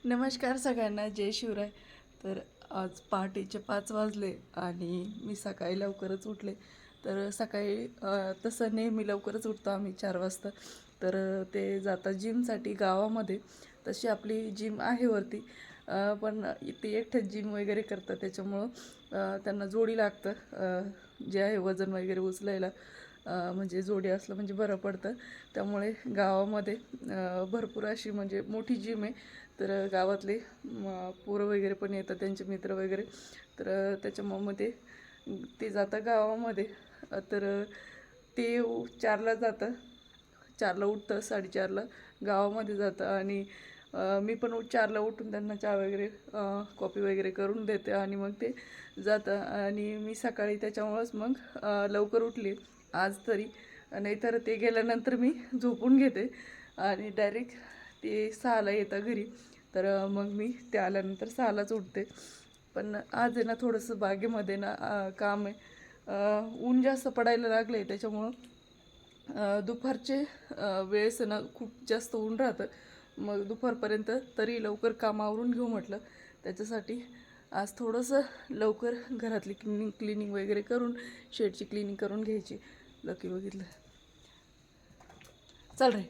नमस्कार सगळ्यांना, जय शिवराय. तर आज पहाटेचे 5 वाजले आणि मी सकाळी लवकरच उठले. तर सकाळी तसं नेहमी लवकरच उठतो आम्ही 4 वाजता. तर ते जातात जिमसाठी गावामध्ये. तशी आपली जिम आहे वरती, पण ते एकटेच जिम वगैरे करतात, त्याच्यामुळं त्यांना जोडी लागतं, जे आहे वजन वगैरे उचलायला. म्हणजे जोडी असलं म्हणजे बरं पडतं. त्यामुळे गावामध्ये भरपूर अशी म्हणजे मोठी जिम आहे. तर गावातले पोरं वगैरे पण येतात, त्यांचे मित्र वगैरे. तर त्याच्यामुळं मग ते जातं गावामध्ये. तर ते 4ला जातं, 4ला उठतं, 4:30ला गावामध्ये जातं. आणि मी पण 4ला उठून त्यांना चहा वगैरे कॉफी वगैरे करून देते आणि मग ते जातं. आणि मी सकाळी त्याच्यामुळंच मग लवकर उठली आज तरी. नाहीतर ते गेल्यानंतर मी झोपून घेते आणि डायरेक्ट ते 6ला येतं घरी. तर मग मी ते आल्यानंतर 6लाच उठते. पण आज आहे ना थोडंसं बागेमध्ये ना काम आहे. ऊन जास्त पडायला लागलं आहे, त्याच्यामुळं दुपारचे वेळेस ना खूप जास्त ऊन राहतं. मग दुपारपर्यंत तरी लवकर काम आवरून घेऊ म्हटलं. त्याच्यासाठी आज थोडंसं लवकर घरातली क्लिनिंग वगैरे करून शेडची क्लिनिंग करून घ्यायची. लकी बघितलं, चल रे,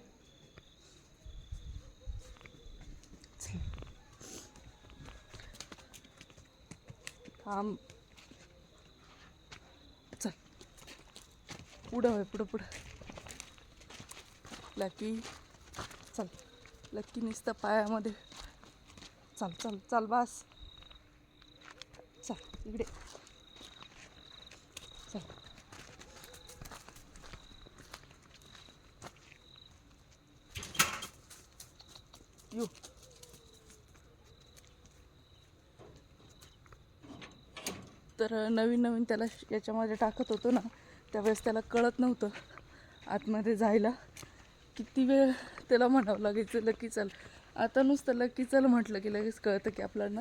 थांब, चल पुढं होय, पुढं पुढं. लकी, चल. लकी नुसतं पायामध्ये. चल चल चल, बस, चल इकडे, चल. यू, तर नवीन नवीन त्याला याच्यामध्ये टाकत होतो ना, त्यावेळेस त्याला कळत नव्हतं आतमध्ये जायला. किती वेळ त्याला म्हणावं लागायचं लकी चल. आता नुसतं लकी चल म्हटलं की लगेच कळतं की आपल्याला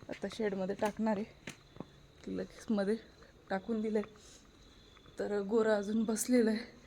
आता शेडमध्ये टाकणार आहे, की लगेच मध्ये टाकून दिलं आहे. तर गोरा अजून बसलेला आहे.